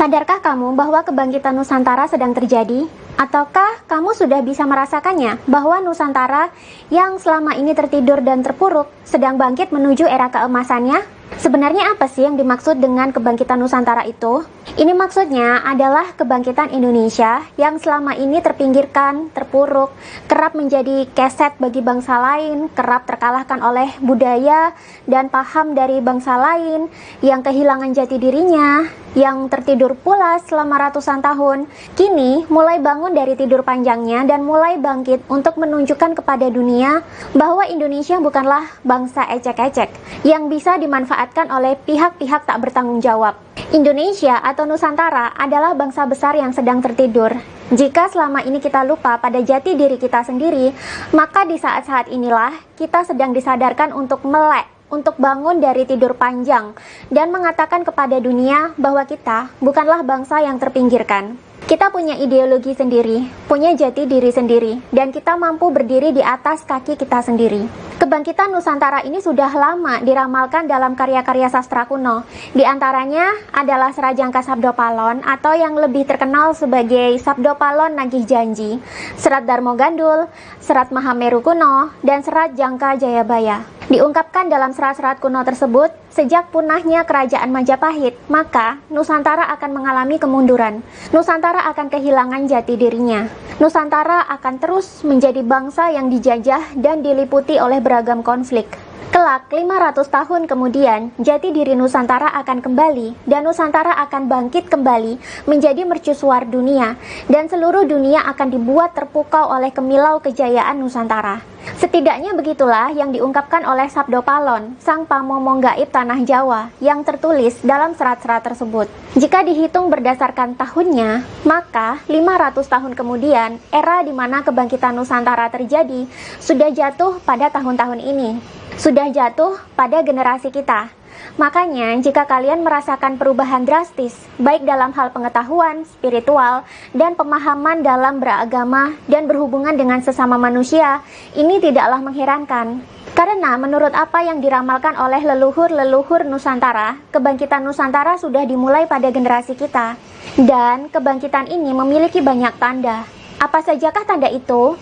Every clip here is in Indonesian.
Sadarkah kamu bahwa kebangkitan Nusantara sedang terjadi? Ataukah kamu sudah bisa merasakannya bahwa Nusantara yang selama ini tertidur dan terpuruk sedang bangkit menuju era keemasannya? Sebenarnya apa sih yang dimaksud dengan kebangkitan Nusantara itu? Ini maksudnya adalah kebangkitan Indonesia yang selama ini terpinggirkan, terpuruk, kerap menjadi keset bagi bangsa lain, kerap terkalahkan oleh budaya dan paham dari bangsa lain, yang kehilangan jati dirinya, yang tertidur pulas selama ratusan tahun, kini mulai bangun dari tidur panjangnya dan mulai bangkit untuk menunjukkan kepada dunia bahwa Indonesia bukanlah bangsa ecek-ecek yang bisa dimanfaatkan oleh pihak-pihak tak bertanggung jawab. Indonesia atau Nusantara adalah bangsa besar yang sedang tertidur. Jika selama ini kita lupa pada jati diri kita sendiri, maka di saat-saat inilah kita sedang disadarkan untuk melek, untuk bangun dari tidur panjang, dan mengatakan kepada dunia bahwa kita bukanlah bangsa yang terpinggirkan. Kita punya ideologi sendiri, punya jati diri sendiri, dan kita mampu berdiri di atas kaki kita sendiri. Kebangkitan Nusantara ini sudah lama diramalkan dalam karya-karya sastra kuno. Di antaranya adalah Serat Jangka Sabdopalon atau yang lebih terkenal sebagai Sabdopalon Nagih Janji, Serat Darmo Gandul, Serat Mahameru Kuno, dan Serat Jangka Jayabaya. Diungkapkan dalam serat-serat kuno tersebut, sejak punahnya kerajaan Majapahit, maka Nusantara akan mengalami kemunduran. Nusantara akan kehilangan jati dirinya. Nusantara akan terus menjadi bangsa yang dijajah dan diliputi oleh beragam konflik. Kelak 500 tahun kemudian, jati diri Nusantara akan kembali dan Nusantara akan bangkit kembali menjadi mercusuar dunia, dan seluruh dunia akan dibuat terpukau oleh kemilau kejayaan Nusantara. Setidaknya begitulah yang diungkapkan oleh Sabdopalon, sang pamomong gaib tanah Jawa, yang tertulis dalam serat-serat tersebut. Jika dihitung berdasarkan tahunnya, maka 500 tahun kemudian, era di mana kebangkitan Nusantara terjadi sudah jatuh pada tahun-tahun ini. Sudah jatuh pada generasi kita. Makanya, jika kalian merasakan perubahan drastis, baik dalam hal pengetahuan, spiritual, dan pemahaman dalam beragama dan berhubungan dengan sesama manusia, ini tidaklah mengherankan. Karena menurut apa yang diramalkan oleh leluhur-leluhur Nusantara, kebangkitan Nusantara sudah dimulai pada generasi kita. Dan kebangkitan ini memiliki banyak tanda. Apa sajakah tanda itu?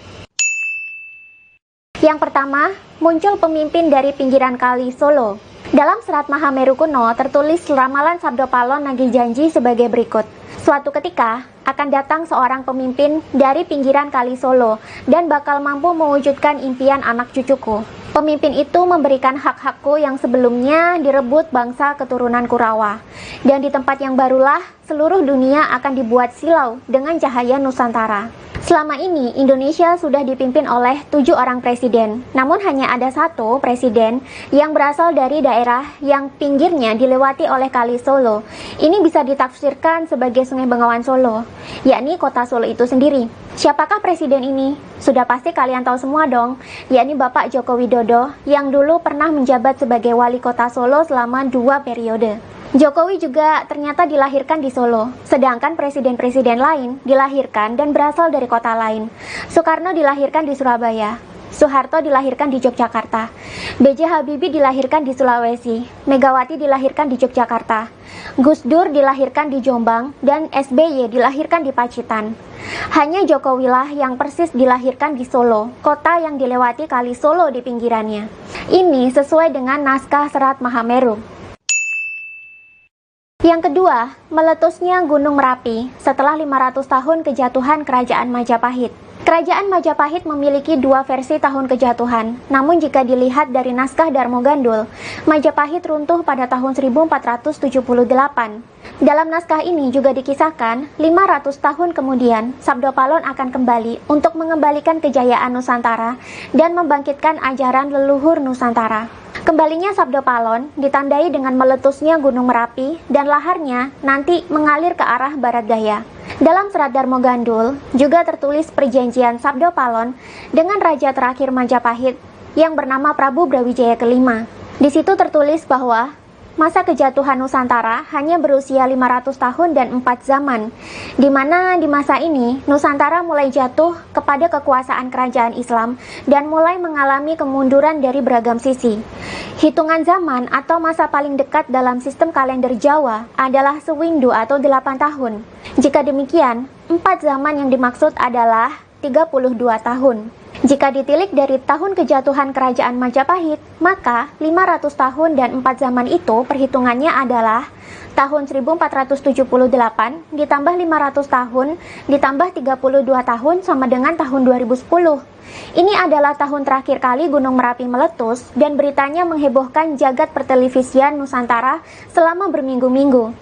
Yang pertama, muncul pemimpin dari pinggiran kali Solo. Dalam Serat Mahameru Kuno tertulis ramalan Sabdopalon Nagih Janji sebagai berikut. Suatu ketika akan datang seorang pemimpin dari pinggiran kali Solo dan bakal mampu mewujudkan impian anak cucuku. Pemimpin itu memberikan hak-hakku yang sebelumnya direbut bangsa keturunan Kurawa. Dan di tempat yang barulah seluruh dunia akan dibuat silau dengan cahaya Nusantara. Selama ini, Indonesia sudah dipimpin oleh 7 orang presiden. Namun hanya ada satu presiden yang berasal dari daerah yang pinggirnya dilewati oleh Kali Solo. Ini bisa ditafsirkan sebagai Sungai Bengawan Solo, yakni kota Solo itu sendiri. Siapakah presiden ini? Sudah pasti kalian tahu semua dong, yakni Bapak Joko Widodo yang dulu pernah menjabat sebagai wali kota Solo selama 2 periode. Jokowi juga ternyata dilahirkan di Solo, sedangkan presiden-presiden lain dilahirkan dan berasal dari kota lain. Soekarno dilahirkan di Surabaya, Soeharto dilahirkan di Yogyakarta, B.J. Habibie dilahirkan di Sulawesi, Megawati dilahirkan di Yogyakarta, Gus Dur dilahirkan di Jombang, dan SBY dilahirkan di Pacitan. Hanya Jokowilah yang persis dilahirkan di Solo, kota yang dilewati Kali Solo di pinggirannya. Ini sesuai dengan naskah Serat Mahameru. Yang kedua, meletusnya Gunung Merapi setelah 500 tahun kejatuhan Kerajaan Majapahit. Kerajaan Majapahit memiliki 2 versi tahun kejatuhan, namun jika dilihat dari naskah Darmo Gandul, Majapahit runtuh pada tahun 1478. Dalam naskah ini juga dikisahkan, 500 tahun kemudian, Sabdopalon akan kembali untuk mengembalikan kejayaan Nusantara dan membangkitkan ajaran leluhur Nusantara. Kembalinya Sabdopalon ditandai dengan meletusnya Gunung Merapi dan laharnya nanti mengalir ke arah barat daya. Dalam Serat Darmo Gandul juga tertulis perjanjian Sabdopalon dengan raja terakhir Majapahit yang bernama Prabu Brawijaya kelima. Di situ tertulis bahwa masa kejatuhan Nusantara hanya berusia 500 tahun dan 4 zaman, di mana di masa ini Nusantara mulai jatuh kepada kekuasaan kerajaan Islam dan mulai mengalami kemunduran dari beragam sisi. Hitungan zaman atau masa paling dekat dalam sistem kalender Jawa adalah sewindu atau 8 tahun. Jika demikian, 4 zaman yang dimaksud adalah 32 tahun. Jika ditilik dari tahun kejatuhan kerajaan Majapahit, maka 500 tahun dan 4 zaman itu perhitungannya adalah tahun 1478 ditambah 500 tahun ditambah 32 tahun sama dengan tahun 2010. Ini adalah tahun terakhir kali Gunung Merapi meletus dan beritanya menghebohkan jagat pertelevisian Nusantara selama berminggu-minggu.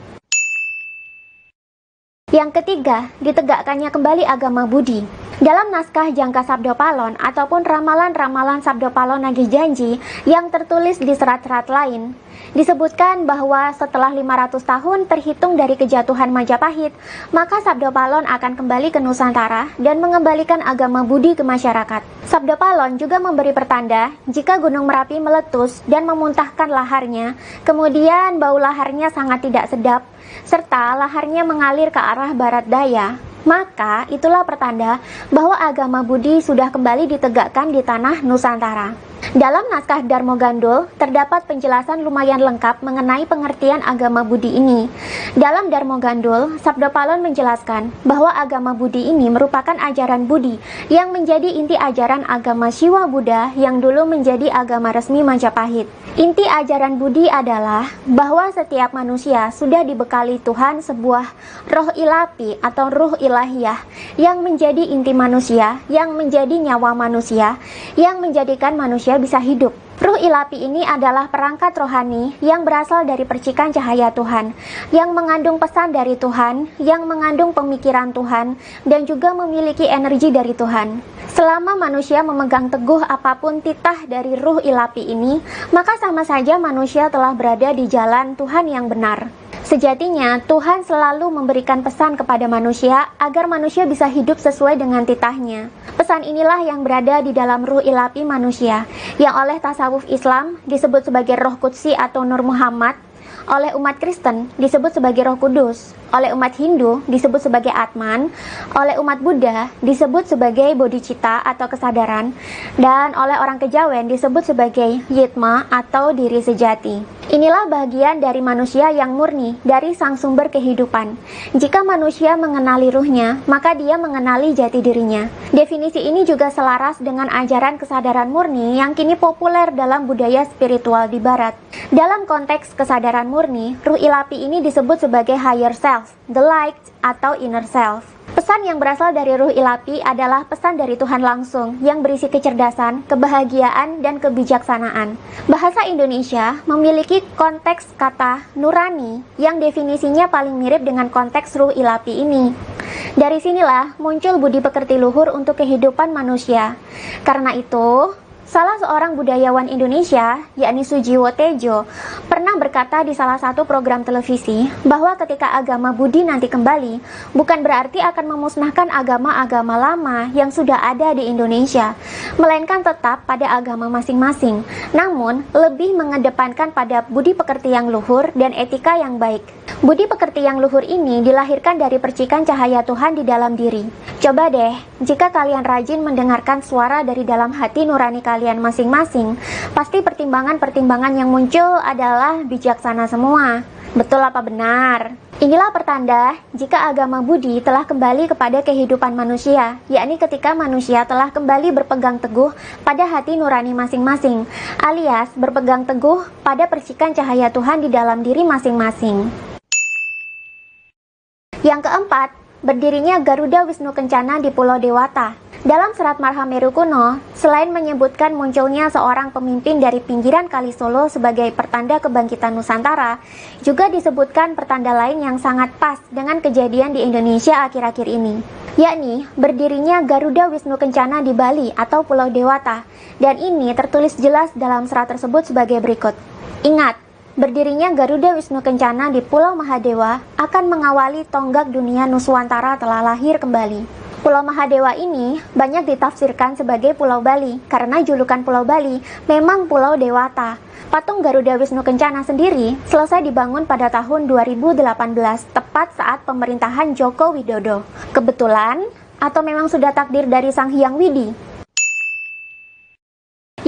Yang ketiga, ditegakkannya kembali agama Budi. Dalam naskah Jangka Sabdo Palon ataupun ramalan-ramalan Sabdo Palon Nagih Janji yang tertulis di serat-serat lain, disebutkan bahwa setelah 500 tahun terhitung dari kejatuhan Majapahit, maka Sabdo Palon akan kembali ke Nusantara dan mengembalikan agama Budi ke masyarakat. Sabdo Palon juga memberi pertanda jika Gunung Merapi meletus dan memuntahkan laharnya, kemudian bau laharnya sangat tidak sedap, serta laharnya mengalir ke arah barat daya, maka itulah pertanda bahwa agama Budi sudah kembali ditegakkan di tanah Nusantara. Dalam naskah Darmo Gandul terdapat penjelasan lumayan lengkap mengenai pengertian agama Budi ini. Dalam Darmo Gandul, Sabdo Palon menjelaskan bahwa agama Budi ini merupakan ajaran Budi yang menjadi inti ajaran agama Siwa Buddha yang dulu menjadi agama resmi Majapahit. Inti ajaran Budi adalah bahwa setiap manusia sudah dibekali Tuhan sebuah roh ilapi atau ruh ilahiyah yang menjadi inti manusia, yang menjadi nyawa manusia, yang menjadikan manusia bisa hidup. Ruh ilapi ini adalah perangkat rohani yang berasal dari percikan cahaya Tuhan, yang mengandung pesan dari Tuhan, yang mengandung pemikiran Tuhan, dan juga memiliki energi dari Tuhan. Selama manusia memegang teguh apapun titah dari ruh ilapi ini, maka sama saja manusia telah berada di jalan Tuhan yang benar. Sejatinya, Tuhan selalu memberikan pesan kepada manusia agar manusia bisa hidup sesuai dengan titahnya. Pesan inilah yang berada di dalam ruh ilapi manusia, yang oleh tasawuf Islam disebut sebagai Roh Qudsi atau Nur Muhammad, oleh umat Kristen disebut sebagai Roh Kudus, oleh umat Hindu disebut sebagai Atman, oleh umat Buddha disebut sebagai Bodhicitta atau kesadaran, dan oleh orang Kejawen disebut sebagai Yitma atau diri sejati. Inilah bagian dari manusia yang murni dari sang sumber kehidupan. Jika manusia mengenali ruhnya, maka dia mengenali jati dirinya. Definisi ini juga selaras dengan ajaran kesadaran murni yang kini populer dalam budaya spiritual di barat. Dalam konteks kesadaran murni, ruh ilapi ini disebut sebagai higher self, the light atau inner self. Pesan yang berasal dari ruh ilapi adalah pesan dari Tuhan langsung yang berisi kecerdasan, kebahagiaan, dan kebijaksanaan. Bahasa Indonesia memiliki konteks kata nurani yang definisinya paling mirip dengan konteks ruh ilapi ini. Dari sinilah muncul budi pekerti luhur untuk kehidupan manusia. Karena itu, salah seorang budayawan Indonesia, yakni Sujiwo Tejo, pernah berkata di salah satu program televisi bahwa ketika agama Budi nanti kembali, bukan berarti akan memusnahkan agama-agama lama yang sudah ada di Indonesia, melainkan tetap pada agama masing-masing, namun lebih mengedepankan pada budi pekerti yang luhur dan etika yang baik. Budi pekerti yang luhur ini dilahirkan dari percikan cahaya Tuhan di dalam diri. Coba deh, jika kalian rajin mendengarkan suara dari dalam hati nurani kalian masing-masing, pasti pertimbangan-pertimbangan yang muncul adalah bijaksana semua. Betul apa benar? Inilah pertanda jika agama Budi telah kembali kepada kehidupan manusia, yakni ketika manusia telah kembali berpegang teguh pada hati nurani masing-masing, alias berpegang teguh pada percikan cahaya Tuhan di dalam diri masing-masing. Yang keempat, berdirinya Garuda Wisnu Kencana di Pulau Dewata. Dalam serat Marhameru kuno, selain menyebutkan munculnya seorang pemimpin dari pinggiran Kali Solo sebagai pertanda kebangkitan Nusantara, juga disebutkan pertanda lain yang sangat pas dengan kejadian di Indonesia akhir-akhir ini, yakni berdirinya Garuda Wisnu Kencana di Bali atau Pulau Dewata, dan ini tertulis jelas dalam serat tersebut sebagai berikut. Ingat, berdirinya Garuda Wisnu Kencana di Pulau Mahadewa akan mengawali tonggak dunia Nuswantara telah lahir kembali. Pulau Mahadewa ini banyak ditafsirkan sebagai Pulau Bali karena julukan Pulau Bali memang Pulau Dewata. Patung Garuda Wisnu Kencana sendiri selesai dibangun pada tahun 2018, tepat saat pemerintahan Joko Widodo. Kebetulan, atau memang sudah takdir dari Sang Hyang Widi?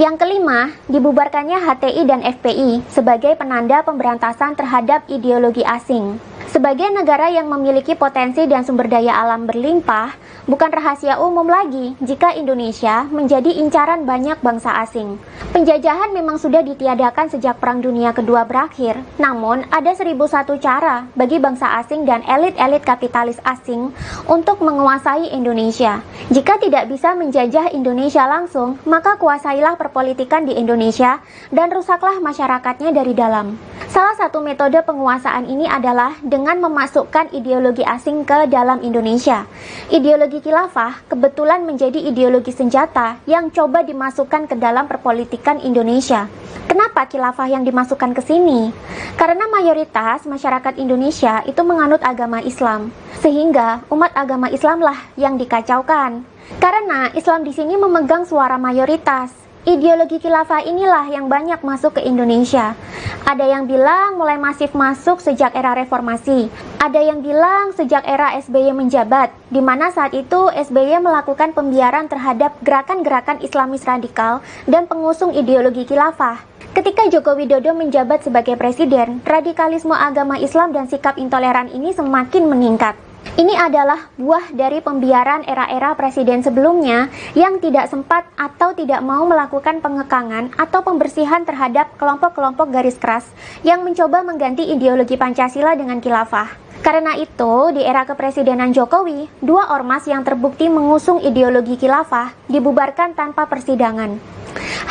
Yang kelima, dibubarkannya HTI dan FPI sebagai penanda pemberantasan terhadap ideologi asing. Sebagai negara yang memiliki potensi dan sumber daya alam berlimpah, bukan rahasia umum lagi jika Indonesia menjadi incaran banyak bangsa asing. Penjajahan memang sudah ditiadakan sejak Perang Dunia Kedua berakhir, namun ada 1001 cara bagi bangsa asing dan elit-elit kapitalis asing untuk menguasai Indonesia. Jika tidak bisa menjajah Indonesia langsung, maka kuasailah perpolitikan di Indonesia dan rusaklah masyarakatnya dari dalam. Salah satu metode penguasaan ini adalah dengan memasukkan ideologi asing ke dalam Indonesia. Ideologi khilafah kebetulan menjadi ideologi senjata yang coba dimasukkan ke dalam perpolitikan Indonesia. Kenapa khilafah yang dimasukkan ke sini? Karena mayoritas masyarakat Indonesia itu menganut agama Islam, sehingga umat agama Islamlah yang dikacaukan. Karena Islam di sini memegang suara mayoritas. Ideologi khilafah inilah yang banyak masuk ke Indonesia. Ada yang bilang mulai masif masuk sejak era reformasi. Ada yang bilang sejak era SBY menjabat, di mana saat itu SBY melakukan pembiaran terhadap gerakan-gerakan Islamis radikal dan pengusung ideologi khilafah. Ketika Joko Widodo menjabat sebagai presiden, radikalisme agama Islam dan sikap intoleran ini semakin meningkat. Ini adalah buah dari pembiaran era-era presiden sebelumnya yang tidak sempat atau tidak mau melakukan pengekangan atau pembersihan terhadap kelompok-kelompok garis keras yang mencoba mengganti ideologi Pancasila dengan khilafah. Karena itu, di era kepresidenan Jokowi, dua ormas yang terbukti mengusung ideologi khilafah dibubarkan tanpa persidangan.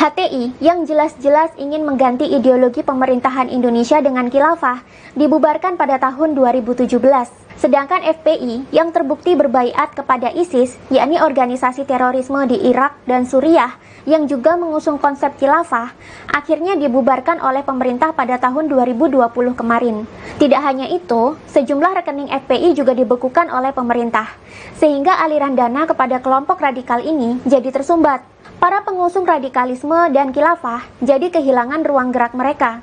HTI yang jelas-jelas ingin mengganti ideologi pemerintahan Indonesia dengan khilafah dibubarkan pada tahun 2017. Sedangkan FPI yang terbukti berbaiat kepada ISIS, yakni organisasi terorisme di Irak dan Suriah yang juga mengusung konsep khilafah, akhirnya dibubarkan oleh pemerintah pada tahun 2020 kemarin. Tidak hanya itu, sejumlah rekening FPI juga dibekukan oleh pemerintah, sehingga aliran dana kepada kelompok radikal ini jadi tersumbat. Para pengusung radikalisme dan khilafah jadi kehilangan ruang gerak mereka.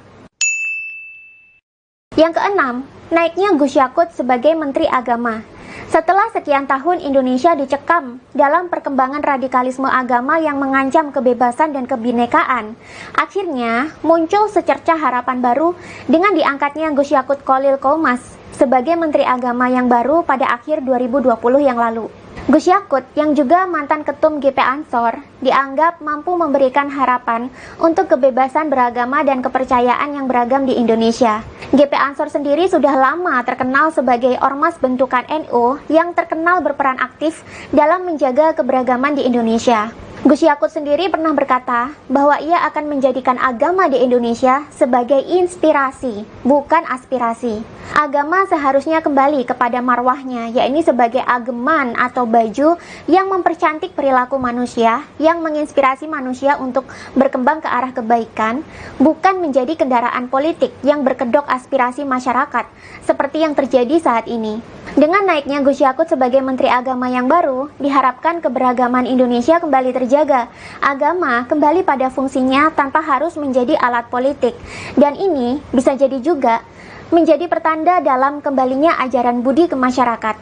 Yang keenam, naiknya Gus Yakut sebagai Menteri Agama. Setelah sekian tahun Indonesia dicekam dalam perkembangan radikalisme agama yang mengancam kebebasan dan kebinekaan, akhirnya muncul secercah harapan baru dengan diangkatnya Gus Yakut Kholil Qomas sebagai Menteri Agama yang baru pada akhir 2020 yang lalu. Gus Yakut yang juga mantan ketum GP Ansor dianggap mampu memberikan harapan untuk kebebasan beragama dan kepercayaan yang beragam di Indonesia. GP Ansor sendiri sudah lama terkenal sebagai ormas bentukan NU yang terkenal berperan aktif dalam menjaga keberagaman di Indonesia. Gus Yakut sendiri pernah berkata bahwa ia akan menjadikan agama di Indonesia sebagai inspirasi, bukan aspirasi. Agama seharusnya kembali kepada marwahnya, yakni sebagai ageman atau baju yang mempercantik perilaku manusia, yang menginspirasi manusia untuk berkembang ke arah kebaikan, bukan menjadi kendaraan politik yang berkedok aspirasi masyarakat, seperti yang terjadi saat ini. Dengan naiknya Gus Yakut sebagai Menteri Agama yang baru, diharapkan keberagaman Indonesia kembali terjaga. Agama kembali pada fungsinya tanpa harus menjadi alat politik. Dan ini bisa jadi juga menjadi pertanda dalam kembalinya ajaran budi ke masyarakat.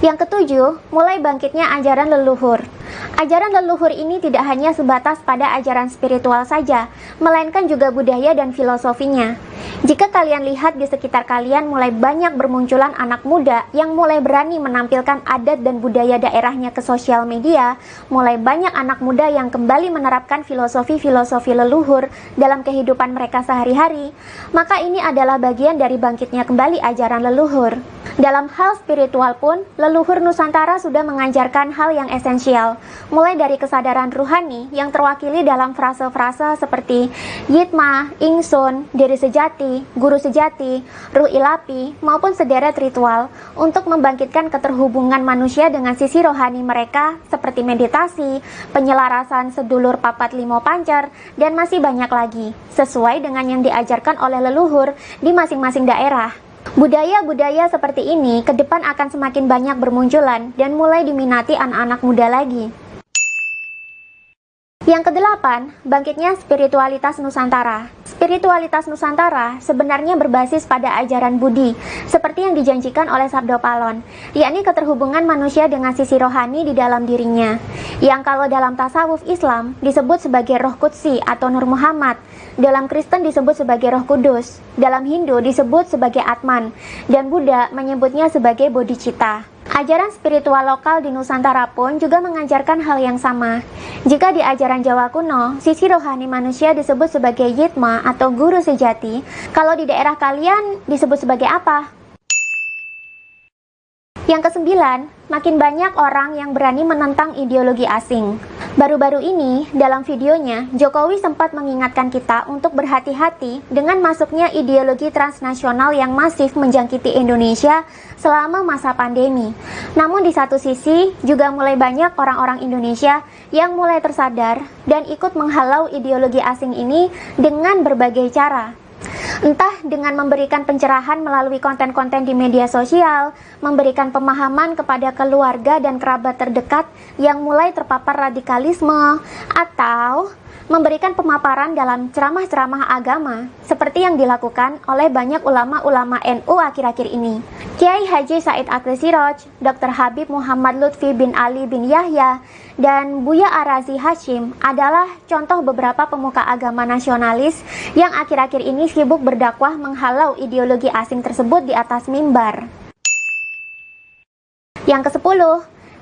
Yang ketujuh, mulai bangkitnya ajaran leluhur. Ajaran leluhur ini tidak hanya sebatas pada ajaran spiritual saja, melainkan juga budaya dan filosofinya. Jika kalian lihat di sekitar kalian mulai banyak bermunculan anak muda yang mulai berani menampilkan adat dan budaya daerahnya ke sosial media, mulai banyak anak muda yang kembali menerapkan filosofi-filosofi leluhur dalam kehidupan mereka sehari-hari, maka ini adalah bagian dari bangkitnya kembali ajaran leluhur. Dalam hal spiritual pun, leluhur Nusantara sudah mengajarkan hal yang esensial, mulai dari kesadaran ruhani yang terwakili dalam frase-frase seperti Yitma, Ingsun, Diri Sejati, Guru Sejati, Ruh Ilapi, maupun sederet ritual untuk membangkitkan keterhubungan manusia dengan sisi rohani mereka seperti meditasi, penyelarasan sedulur papat limo pancer, dan masih banyak lagi, sesuai dengan yang diajarkan oleh leluhur di masing-masing daerah. Budaya-budaya seperti ini ke depan akan semakin banyak bermunculan dan mulai diminati anak-anak muda lagi. Yang kedelapan, bangkitnya spiritualitas Nusantara. Spiritualitas Nusantara sebenarnya berbasis pada ajaran Budi, seperti yang dijanjikan oleh Sabdo Palon, yakni keterhubungan manusia dengan sisi rohani di dalam dirinya, yang kalau dalam tasawuf Islam disebut sebagai Roh Qudsi atau Nur Muhammad, dalam Kristen disebut sebagai Roh Kudus, dalam Hindu disebut sebagai Atman, dan Buddha menyebutnya sebagai Bodhicitta. Ajaran spiritual lokal di Nusantara pun juga mengajarkan hal yang sama. Jika di ajaran Jawa kuno, sisi rohani manusia disebut sebagai Yitma atau guru sejati, kalau di daerah kalian disebut sebagai apa? Yang kesembilan, makin banyak orang yang berani menentang ideologi asing. Baru-baru ini, dalam videonya, Jokowi sempat mengingatkan kita untuk berhati-hati dengan masuknya ideologi transnasional yang masif menjangkiti Indonesia selama masa pandemi. Namun di satu sisi, juga mulai banyak orang-orang Indonesia yang mulai tersadar dan ikut menghalau ideologi asing ini dengan berbagai cara. Entah dengan memberikan pencerahan melalui konten-konten di media sosial, memberikan pemahaman kepada keluarga dan kerabat terdekat yang mulai terpapar radikalisme, atau memberikan pemaparan dalam ceramah-ceramah agama, seperti yang dilakukan oleh banyak ulama-ulama NU akhir-akhir ini. Kiai Haji Said Akil Siroj, Dr. Habib Muhammad Lutfi bin Ali bin Yahya, dan Buya Arazi Hashim adalah contoh beberapa pemuka agama nasionalis yang akhir-akhir ini sibuk berdakwah menghalau ideologi asing tersebut di atas mimbar. Yang ke-10,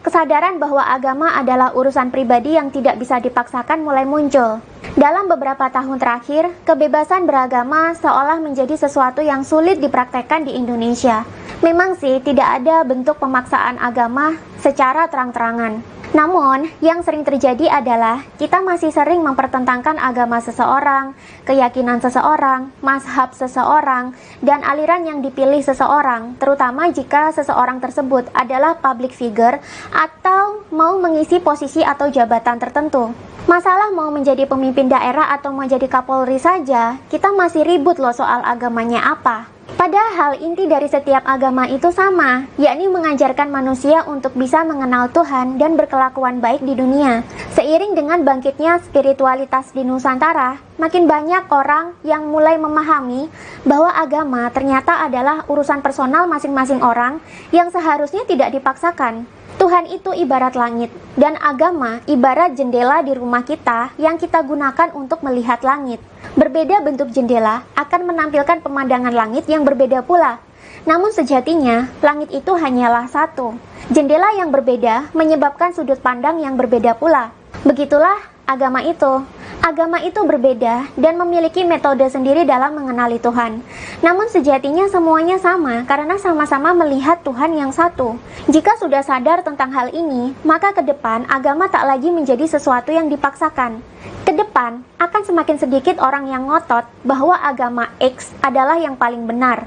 kesadaran bahwa agama adalah urusan pribadi yang tidak bisa dipaksakan mulai muncul. Dalam beberapa tahun terakhir, kebebasan beragama seolah menjadi sesuatu yang sulit dipraktekkan di Indonesia. Memang sih tidak ada bentuk pemaksaan agama secara terang-terangan. Namun, yang sering terjadi adalah kita masih sering mempertentangkan agama seseorang, keyakinan seseorang, mazhab seseorang, dan aliran yang dipilih seseorang, terutama jika seseorang tersebut adalah public figure atau mau mengisi posisi atau jabatan tertentu. Masalah mau menjadi pemimpin daerah atau mau jadi Kapolri saja, kita masih ribut loh soal agamanya apa. Padahal inti dari setiap agama itu sama, yakni mengajarkan manusia untuk bisa mengenal Tuhan dan berkelakuan baik di dunia. Seiring dengan bangkitnya spiritualitas di Nusantara, makin banyak orang yang mulai memahami bahwa agama ternyata adalah urusan personal masing-masing orang yang seharusnya tidak dipaksakan. Tuhan itu ibarat langit, dan agama ibarat jendela di rumah kita yang kita gunakan untuk melihat langit. Berbeda bentuk jendela akan menampilkan pemandangan langit yang berbeda pula. Namun sejatinya, langit itu hanyalah satu. Jendela yang berbeda menyebabkan sudut pandang yang berbeda pula. Begitulah agama itu. Agama itu berbeda dan memiliki metode sendiri dalam mengenali Tuhan. Namun sejatinya semuanya sama karena sama-sama melihat Tuhan yang satu. Jika sudah sadar tentang hal ini, maka ke depan agama tak lagi menjadi sesuatu yang dipaksakan. Ke depan akan semakin sedikit orang yang ngotot bahwa agama X adalah yang paling benar.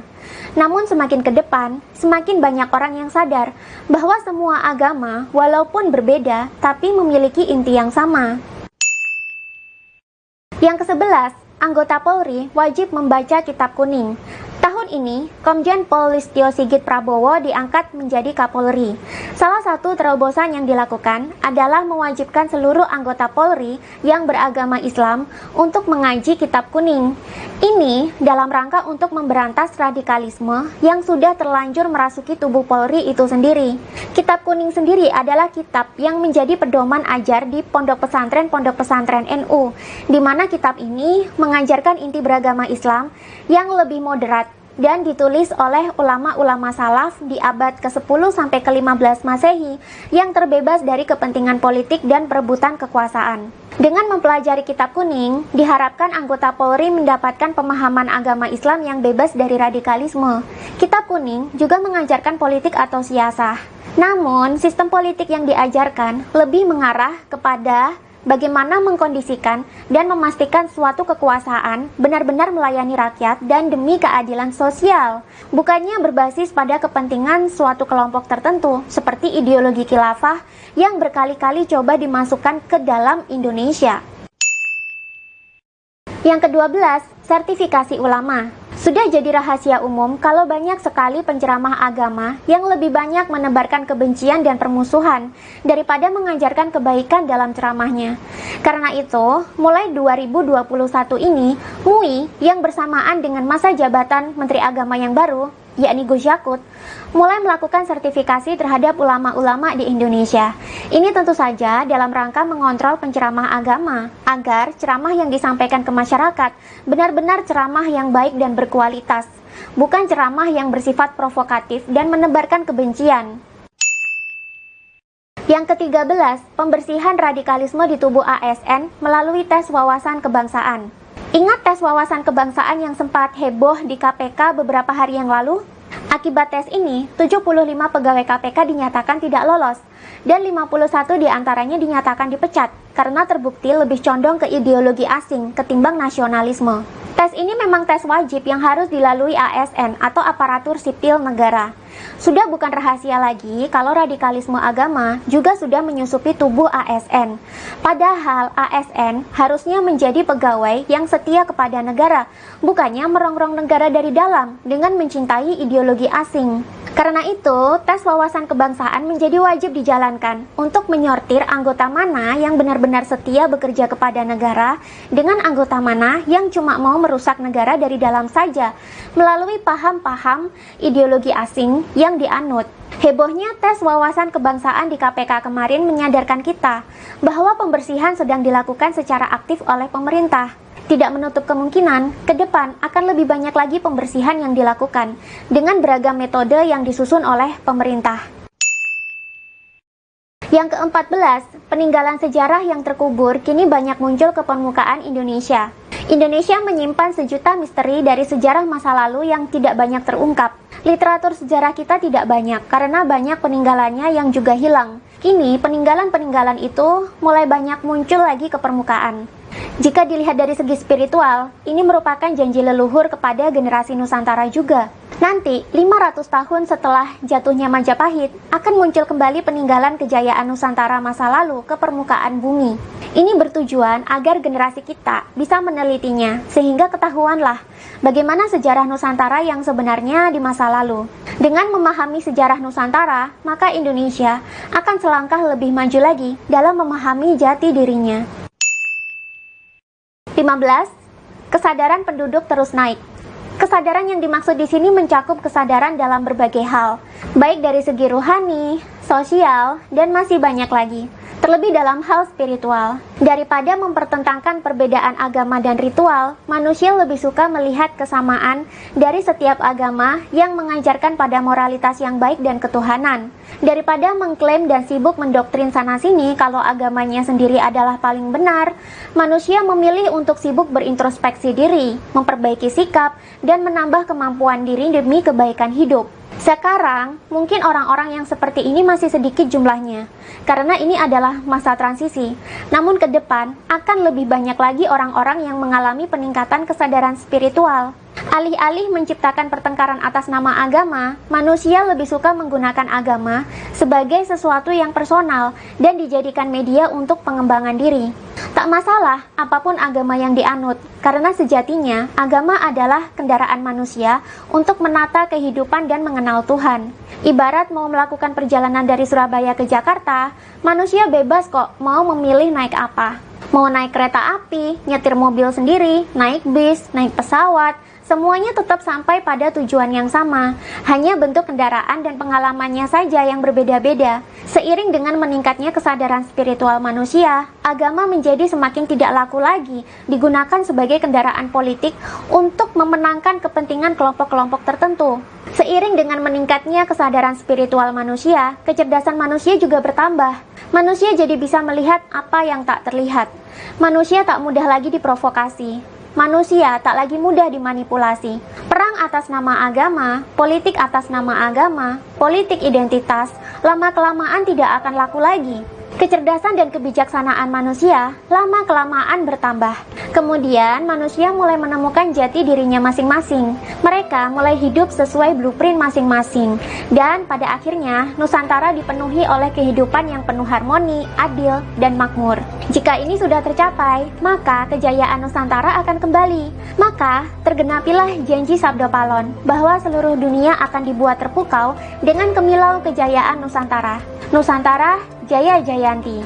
Namun semakin ke depan, semakin banyak orang yang sadar bahwa semua agama walaupun berbeda tapi memiliki inti yang sama. Yang ke-11, anggota Polri wajib membaca Kitab Kuning. Tahun ini, Komjen Pol Listio Sigit Prabowo diangkat menjadi Kapolri. Salah satu terobosan yang dilakukan adalah mewajibkan seluruh anggota Polri yang beragama Islam untuk mengaji Kitab Kuning. Ini dalam rangka untuk memberantas radikalisme yang sudah terlanjur merasuki tubuh Polri itu sendiri. Kitab Kuning sendiri adalah kitab yang menjadi pedoman ajar di pondok pesantren NU, di mana kitab ini mengajarkan inti beragama Islam yang lebih moderat dan ditulis oleh ulama-ulama salaf di abad ke-10 sampai ke-15 Masehi yang terbebas dari kepentingan politik dan perebutan kekuasaan. Dengan mempelajari Kitab Kuning, diharapkan anggota Polri mendapatkan pemahaman agama Islam yang bebas dari radikalisme. Kitab Kuning juga mengajarkan politik atau siasah. Namun, sistem politik yang diajarkan lebih mengarah kepada bagaimana mengkondisikan dan memastikan suatu kekuasaan benar-benar melayani rakyat dan demi keadilan sosial, bukannya berbasis pada kepentingan suatu kelompok tertentu seperti ideologi khilafah yang berkali-kali coba dimasukkan ke dalam Indonesia. Yang ke-12, sertifikasi ulama. Sudah jadi rahasia umum kalau banyak sekali penceramah agama yang lebih banyak menebarkan kebencian dan permusuhan daripada mengajarkan kebaikan dalam ceramahnya. Karena itu, mulai 2021 ini, MUI yang bersamaan dengan masa jabatan Menteri Agama yang baru, yakni Gus Yakut, mulai melakukan sertifikasi terhadap ulama-ulama di Indonesia. Ini tentu saja dalam rangka mengontrol penceramah agama, agar ceramah yang disampaikan ke masyarakat benar-benar ceramah yang baik dan berkualitas, bukan ceramah yang bersifat provokatif dan menebarkan kebencian. Yang ke-13, pembersihan radikalisme di tubuh ASN melalui tes wawasan kebangsaan. Ingat tes wawasan kebangsaan yang sempat heboh di KPK beberapa hari yang lalu? Akibat tes ini, 75 pegawai KPK dinyatakan tidak lolos, dan 51 diantaranya dinyatakan dipecat, karena terbukti lebih condong ke ideologi asing ketimbang nasionalisme. Tes ini memang tes wajib yang harus dilalui ASN atau aparatur sipil negara. Sudah bukan rahasia lagi kalau radikalisme agama juga sudah menyusupi tubuh ASN. Padahal ASN harusnya menjadi pegawai yang setia kepada negara, bukannya merongrong negara dari dalam dengan mencintai ideologi asing. Karena itu, tes wawasan kebangsaan menjadi wajib dijalankan untuk menyortir anggota mana yang benar-benar setia bekerja kepada negara dengan anggota mana yang cuma mau merusak negara dari dalam saja melalui paham-paham ideologi asing yang dianut. Hebohnya tes wawasan kebangsaan di KPK kemarin menyadarkan kita bahwa pembersihan sedang dilakukan secara aktif oleh pemerintah. Tidak menutup kemungkinan, ke depan akan lebih banyak lagi pembersihan yang dilakukan dengan beragam metode yang disusun oleh pemerintah. Yang ke-14, peninggalan sejarah yang terkubur kini banyak muncul ke permukaan Indonesia. Indonesia menyimpan sejuta misteri dari sejarah masa lalu yang tidak banyak terungkap. Literatur sejarah kita tidak banyak karena banyak peninggalannya yang juga hilang. Kini peninggalan-peninggalan itu mulai banyak muncul lagi ke permukaan. Jika dilihat dari segi spiritual, ini merupakan janji leluhur kepada generasi Nusantara juga. Nanti, 500 tahun setelah jatuhnya Majapahit, akan muncul kembali peninggalan kejayaan Nusantara masa lalu ke permukaan bumi. Ini bertujuan agar generasi kita bisa menelitinya, sehingga ketahuanlah bagaimana sejarah Nusantara yang sebenarnya di masa lalu. Dengan memahami sejarah Nusantara, maka Indonesia akan selangkah lebih maju lagi dalam memahami jati dirinya. 15. Kesadaran penduduk terus naik. Kesadaran yang dimaksud di sini mencakup kesadaran dalam berbagai hal, baik dari segi rohani, sosial, dan masih banyak lagi. Terlebih dalam hal spiritual. Daripada mempertentangkan perbedaan agama dan ritual, manusia lebih suka melihat kesamaan dari setiap agama yang mengajarkan pada moralitas yang baik dan ketuhanan. Daripada mengklaim dan sibuk mendoktrin sana-sini kalau agamanya sendiri adalah paling benar, manusia memilih untuk sibuk berintrospeksi diri, memperbaiki sikap, dan menambah kemampuan diri demi kebaikan hidup. Sekarang, mungkin orang-orang yang seperti ini masih sedikit jumlahnya, karena ini adalah masa transisi. Namun ke depan, akan lebih banyak lagi orang-orang yang mengalami peningkatan kesadaran spiritual. Alih-alih menciptakan pertengkaran atas nama agama, manusia lebih suka menggunakan agama sebagai sesuatu yang personal dan dijadikan media untuk pengembangan diri. Tak masalah apapun agama yang dianut, karena sejatinya agama adalah kendaraan manusia untuk menata kehidupan dan mengenal Tuhan. Ibarat mau melakukan perjalanan dari Surabaya ke Jakarta, manusia bebas kok mau memilih naik apa. Mau naik kereta api, nyetir mobil sendiri, naik bis, naik pesawat, semuanya tetap sampai pada tujuan yang sama, hanya bentuk kendaraan dan pengalamannya saja yang berbeda-beda. Seiring dengan meningkatnya kesadaran spiritual manusia, agama menjadi semakin tidak laku lagi digunakan sebagai kendaraan politik untuk memenangkan kepentingan kelompok-kelompok tertentu. Seiring dengan meningkatnya kesadaran spiritual manusia, kecerdasan manusia juga bertambah. Manusia jadi bisa melihat apa yang tak terlihat. Manusia tak mudah lagi diprovokasi. Manusia tak lagi mudah dimanipulasi. Perang atas nama agama, politik atas nama agama, politik identitas, lama-kelamaan tidak akan laku lagi. Kecerdasan dan kebijaksanaan manusia lama-kelamaan bertambah. Kemudian manusia mulai menemukan jati dirinya masing-masing. Mereka mulai hidup sesuai blueprint masing-masing. Dan pada akhirnya Nusantara dipenuhi oleh kehidupan yang penuh harmoni, adil, dan makmur. Jika ini sudah tercapai, maka kejayaan Nusantara akan kembali. Maka tergenapilah janji Sabdo Palon bahwa seluruh dunia akan dibuat terpukau dengan kemilau kejayaan Nusantara. Nusantara Jaya Jayanti.